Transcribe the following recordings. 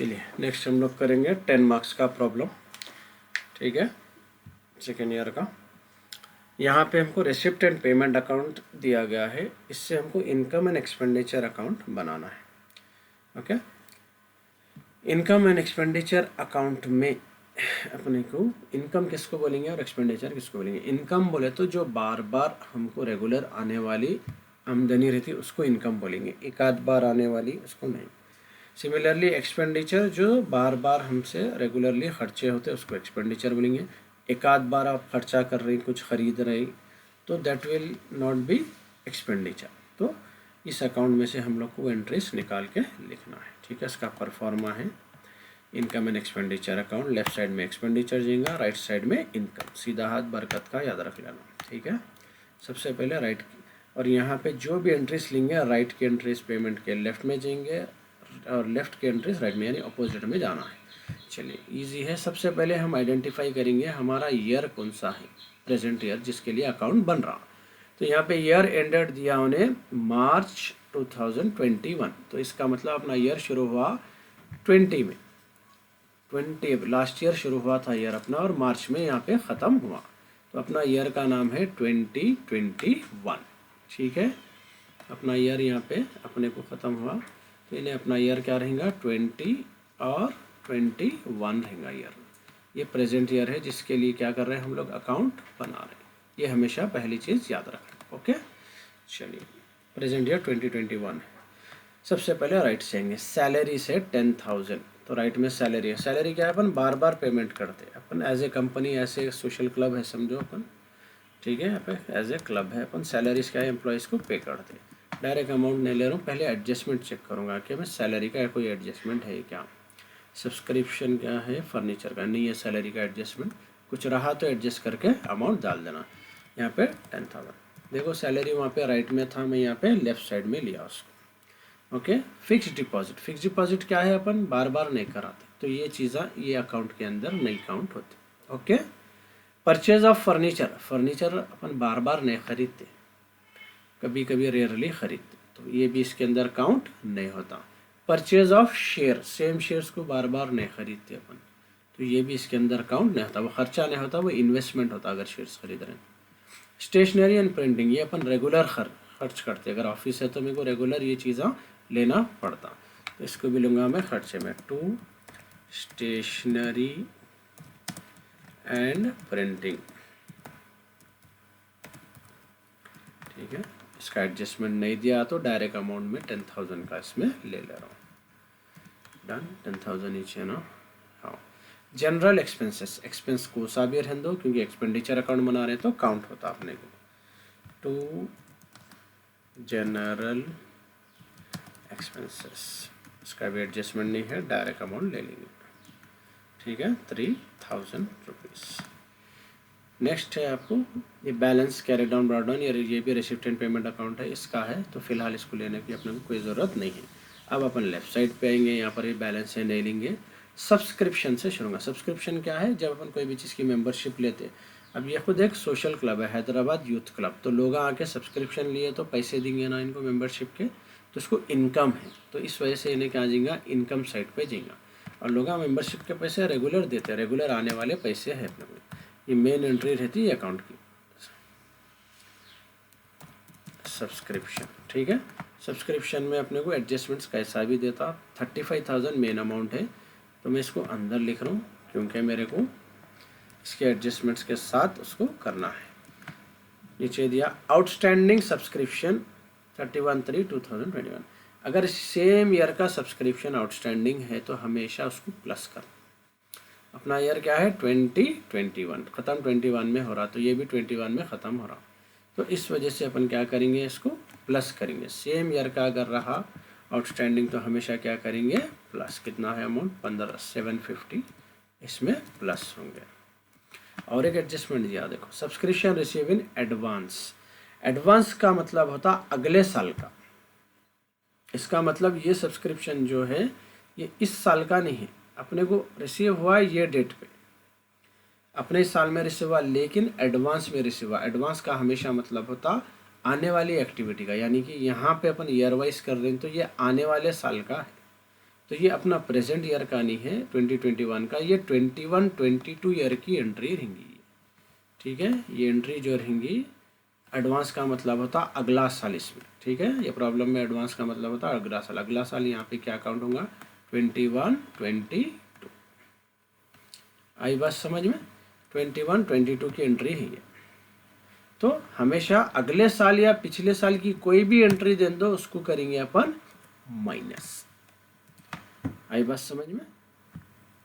चलिए नेक्स्ट हम लोग करेंगे 10 मार्क्स का प्रॉब्लम, ठीक है, सेकेंड ईयर का। यहाँ पे हमको रिसिप्ट एंड पेमेंट अकाउंट दिया गया है, इससे हमको इनकम एंड एक्सपेंडिचर अकाउंट बनाना है। Okay, income and expenditure account में अपने को इनकम किसको बोलेंगे और एक्सपेंडिचर किसको बोलेंगे। इनकम बोले तो जो बार बार हमको रेगुलर आने वाली आमदनी रहती है उसको इनकम बोलेंगे, एक आध बार आने वाली उसको नहीं। सिमिलरली एक्सपेंडिचर जो बार बार हमसे रेगुलरली खर्चे होते हैं उसको एक्सपेंडिचर बोलेंगे। एक आध बार आप खर्चा कर रही, कुछ खरीद रही, तो that will not be expenditure. तो इस अकाउंट में से हम लोग को एंट्रीज निकाल के लिखना है, ठीक है। इसका परफॉर्मा है income and expenditure account, left side में एक्सपेंडिचर जाएगा, राइट साइड में इनकम, सीधा हाथ बरकत का याद रख लेना, ठीक है। सबसे पहले राइट की, और यहाँ पे जो भी एंट्रीज लेंगे राइट की एंट्रीज पेमेंट के लेफ्ट में जाएंगे और लेफ्ट के एंट्रीज राइट में, यानी अपोजिट में जाना है। चलिए इजी है। सबसे पहले हम आइडेंटिफाई करेंगे हमारा ईयर कौन सा है, प्रेजेंट ईयर जिसके लिए अकाउंट बन रहा। तो यहाँ पे ईयर एंडेड दिया उन्हें मार्च 2021, तो इसका मतलब अपना ईयर शुरू हुआ 20 में, 20 लास्ट ईयर शुरू हुआ था ईयर अपना, और मार्च में यहाँ पे ख़त्म हुआ, तो अपना ईयर का नाम है 2021, ठीक है। अपना ईयर यहाँ पे अपने को ख़त्म हुआ, तो इन्हें अपना ईयर क्या रहेगा 20 और 21 रहेगा ईयर। ये प्रेजेंट ईयर है जिसके लिए क्या कर रहे हैं हम लोग अकाउंट बना रहे हैं, ये हमेशा पहली चीज़ याद रखें। ओके, चलिए प्रेजेंट ईयर 2021 है। सबसे पहले राइट से आएंगे, सैलरी से 10,000, तो राइट में सैलरी है। सैलरी क्या है, अपन बार बार पेमेंट करते हैं, अपन एज ए कंपनी, ऐसे सोशल क्लब है समझो अपन, ठीक है। यहाँ पे एज ए क्लब है, अपन सैलरीज क्या है एम्प्लॉयज़ को पे करते हैं। डायरेक्ट अमाउंट नहीं ले रहा हूँ, पहले एडजस्टमेंट चेक करूँगा कि मैं सैलरी का कोई एडजस्टमेंट है क्या। सब्सक्रिप्शन क्या है, फर्नीचर का नहीं है, सैलरी का एडजस्टमेंट कुछ रहा तो एडजस्ट करके अमाउंट डाल देना। यहाँ पे 10,000, देखो सैलरी वहाँ पे राइट में था, मैं यहाँ पे लेफ्ट साइड में लिया उसको। Okay, fix deposit, fix deposit क्या है, अपन बार बार नहीं कराते, तो ये चीज़ें ये अकाउंट के अंदर नहीं काउंट होती। Okay, purchase of furniture, furniture अपन बार बार नहीं खरीदते, कभी कभी रेयरली खरीदते, तो ये भी इसके अंदर काउंट नहीं होता। Purchase of share, same shares को बार बार नहीं खरीदते अपन, तो ये भी इसके अंदर काउंट नहीं होता, वो खर्चा नहीं होता, वो इन्वेस्टमेंट होता अगर शेयर्स खरीद रहे हैं। स्टेशनरी एंड प्रिंटिंग, ये अपन रेगुलर खर्च करते, अगर ऑफिस है तो मेरे को रेगुलर ये चीज़ें लेना पड़ता, तो इसको भी लूँगा मैं खर्चे में, टू स्टेशनरी एंड प्रिंटिंग, ठीक है। इसका एडजस्टमेंट नहीं दिया तो डायरेक्ट अमाउंट में 10,000 का इसमें ले ले रहा हूँ, डन। 10,000 नीचे ना, हाँ। जनरल एक्सपेंसेस, एक्सपेंस को सा भी रहने दो क्योंकि एक्सपेंडिचर अकाउंट बना रहे तो काउंट होता अपने को। टू जनरल एक्सपेंसेस, इसका भी एडजस्टमेंट नहीं है, डायरेक्ट अमाउंट ले लेंगे, ठीक है, 3,000 रुपीज़। नेक्स्ट है आपको ये balance carry down brought down, ये भी रिसिप्ट एंड पेमेंट अकाउंट है, इसका है, तो फिलहाल इसको लेने की अपने को कोई ज़रूरत नहीं है। अब अपन लेफ्ट साइड पे आएंगे, यहाँ पर ये बैलेंस है नहीं लेंगे। सब्सक्रिप्शन से शुरू होगा, सब्सक्रिप्शन क्या है, जब अपन कोई भी चीज़ की मेंबरशिप लेते हैं। अब ये खुद एक सोशल क्लब है, हैदराबाद यूथ क्लब, तो लोग आके सब्सक्रिप्शन लिए तो पैसे देंगे ना इनको मेंबरशिप के, तो इसको इनकम है, तो इस वजह से इन्हें क्या जाएगा इनकम साइड पे जाएगा। और लोग मेंबरशिप के पैसे रेगुलर देते हैं, रेगुलर आने वाले पैसे हैं अपने को, ये मेन एंट्री रहती है अकाउंट की, सब्सक्रिप्शन, ठीक है। सब्सक्रिप्शन में अपने को एडजस्टमेंट्स कैसा भी देता, 35,000 मेन अमाउंट है, तो मैं इसको अंदर लिख रहा हूँ क्योंकि मेरे को इसके एडजस्टमेंट्स के साथ उसको करना है। नीचे दिया आउटस्टैंडिंग सब्सक्रिप्शन 31/3/2021, अगर सेम ईयर का सब्सक्रिप्शन आउटस्टैंडिंग है तो हमेशा उसको प्लस कर। अपना ईयर क्या है 2021, ख़त्म 21 में हो रहा, तो ये भी 21 में ख़त्म हो रहा, तो इस वजह से अपन क्या करेंगे इसको प्लस करेंगे। सेम ईयर का अगर रहा आउटस्टैंडिंग तो हमेशा क्या करेंगे प्लस, कितना है अमाउंट 750, इसमें प्लस होंगे। और एक एडजस्टमेंट दिया देखो, subscription receive in advance, advance का मतलब होता अगले साल का, इसका मतलब ये सब्सक्रिप्शन जो है ये इस साल का नहीं है, अपने को रिसीव हुआ ये डेट पे, अपने साल में रिसीव हुआ लेकिन एडवांस में रिसीव हुआ। एडवांस का हमेशा मतलब होता आने वाली एक्टिविटी का, यानी कि यहाँ पे अपन ईयर वाइज कर रहे हैं तो ये आने वाले साल का है, तो ये अपना प्रेजेंट ईयर का नहीं है 2021 का, ये 21-22 ईयर की एंट्री रहेंगी। ठीक है, ये एंट्री जो रहेंगी, एडवांस का मतलब होता अगला साल इसमें। ठीक है, ये प्रॉब्लम में एडवांस का मतलब होता अगला साल। अगला साल यहाँ पे क्या काउंट होगा, 21-22। आई बात समझ में, 21-22 की एंट्री है ये। तो हमेशा अगले साल या पिछले साल की कोई भी एंट्री दे दो, उसको करेंगे अपन माइनस। आई बात समझ में,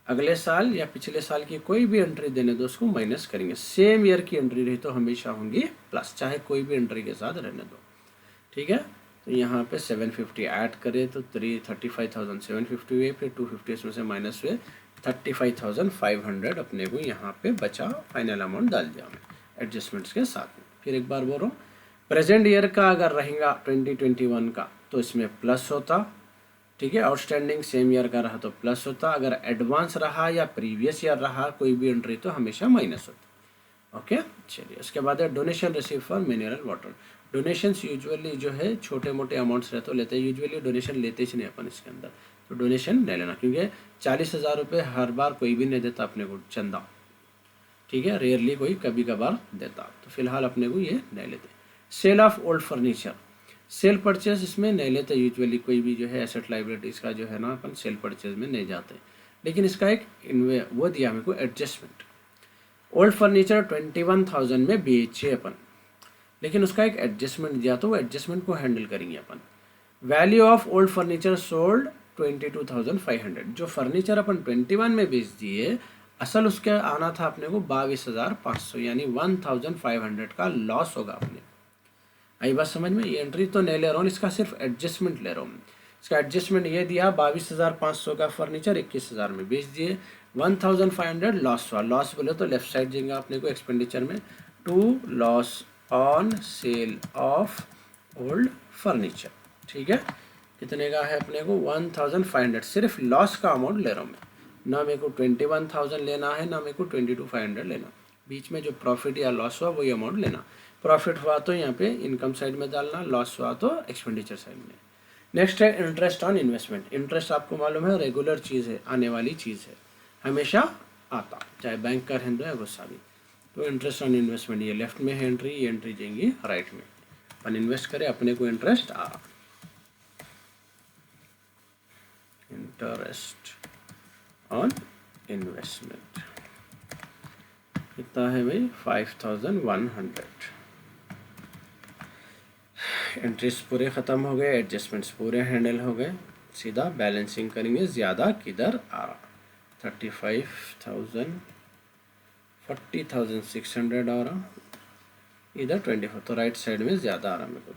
अगले साल या पिछले साल की कोई भी एंट्री देने दो, उसको माइनस करेंगे। सेम ईयर की एंट्री रही तो हमेशा होंगी प्लस, चाहे कोई भी एंट्री के साथ रहने दो। ठीक है, तो यहाँ पे 750 ऐड करें तो 35,750 हुए, फिर 250 इसमें से माइनस हुए, 35,500 अपने को यहाँ पे बचा। फाइनल अमाउंट डाल दिया हमने एडजस्टमेंट्स के साथ में। फिर एक बार बोल रहा हूँ, प्रेजेंट ईयर का अगर रहेगा 2021 का तो इसमें प्लस होता। ठीक है, आउटस्टैंडिंग सेम ईयर का रहा तो प्लस होता, अगर एडवांस रहा या प्रीवियस ईयर रहा कोई भी एंट्री तो हमेशा माइनस होता। ओके, चलिए उसके बाद है donation receive for mineral water. Donations usually जो है छोटे मोटे अमाउंट्स रहते तो लेते हैं, यूजुअली डोनेशन लेते ही नहीं अपन इसके अंदर, तो डोनेशन नहीं लेना, क्योंकि 40,000 रुपये हर बार कोई भी नहीं देता अपने को चंदा। ठीक है, रेयरली कोई कभी कभार देता, तो फिलहाल अपने को ये नहीं लेते। Sale of old furniture, sale purchase इसमें नहीं लेते यूजुअली, कोई भी जो है एसेट लाइबिलिटीज़ का जो है ना अपन सेल परचेज में नहीं जाते। लेकिन इसका एक वो दिया मेरे को एडजस्टमेंट। ओल्ड फर्नीचर 21,000 में बेचे अपन, लेकिन उसका एक एडजस्टमेंट दिया, तो वो एडजस्टमेंट को हैंडल करेंगे अपन। Value of old furniture sold 22,500, जो फर्नीचर अपन 21 में बेच दिए, असल उसके आना था अपने को 22,500, यानी 1,500 का लॉस होगा अपने। आई बात समझ में, ये एंट्री तो नहीं ले रहा हूँ, इसका सिर्फ एडजस्टमेंट ले रहा हूँ। इसका एडजस्टमेंट ये दिया, 22,500 का फर्नीचर 21,000 में बेच दिए, 1,500 लॉस हुआ। लॉस बोले तो लेफ्ट साइड जाएगा अपने को एक्सपेंडिचर में, to loss on sale of old furniture. ठीक है, कितने का है अपने को 1,500, सिर्फ लॉस का अमाउंट ले रहा हूँ मैं, ना मेरे को 21,000 लेना है, ना मेरे को 22,500 लेना। बीच में जो प्रॉफिट या लॉस हुआ वही अमाउंट लेना। प्रॉफिट हुआ तो यहाँ पे इनकम साइड में डालना, लॉस हुआ तो एक्सपेंडिचर साइड में। नेक्स्ट है इंटरेस्ट ऑन इन्वेस्टमेंट। इंटरेस्ट आपको मालूम है रेगुलर चीज़ है, आने वाली चीज़ है, हमेशा आता, चाहे बैंक का रहने दो या गुस्सा भी। तो इंटरेस्ट ऑन इन्वेस्टमेंट ये लेफ्ट में है एंट्री, ये एंट्री जाएंगी राइट में। अपन इन्वेस्ट करें, अपने को इंटरेस्ट आ रहा। इंटरेस्ट ऑन इन्वेस्टमेंट कितना है भाई, 5,100। इंटरेस्ट पूरे ख़त्म हो गए, एडजस्टमेंट्स पूरे हैंडल हो गए, सीधा बैलेंसिंग करेंगे। ज़्यादा किधर आ रहा, 35,000, 40,600 आ रहा, इधर 24, तो राइट साइड में ज़्यादा आ रहा मेरे को,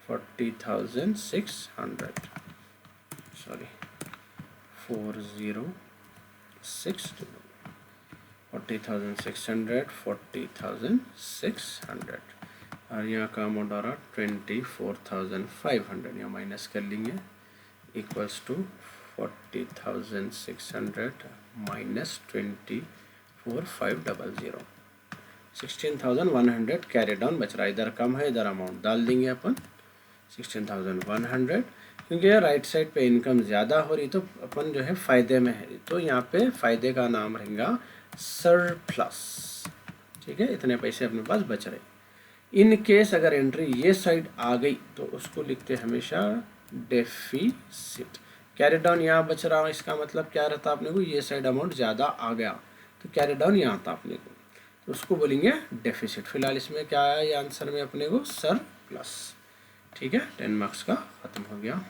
40,600, सॉरी 40,600, 40,600, 40,600, और यहाँ का अमाउंट आ रहा 24,500, यहाँ माइनस कर लेंगे, equals to 40,600 minus 24,500, 16,100 carry down बच रहा है। इधर कम है, इधर अमाउंट डाल देंगे अपन 16,100, क्योंकि राइट साइड पे इनकम ज़्यादा हो रही तो अपन जो है फ़ायदे में है, तो यहाँ पे फ़ायदे का नाम रहेगा सरप्लस। ठीक है, इतने पैसे अपने पास बच रहे। इन केस अगर एंट्री ये साइड आ गई तो उसको लिखते हमेशा डेफिसिट। कैरी डाउन यहाँ बच रहा, इसका मतलब क्या रहता अपने को, ये साइड अमाउंट ज़्यादा आ गया तो कैरी डाउन यहाँ आता अपने को, तो उसको बोलेंगे डेफिसिट। फिलहाल इसमें क्या आया ये आंसर में अपने को सरप्लस। ठीक है, 10 मार्क्स का ख़त्म हो गया।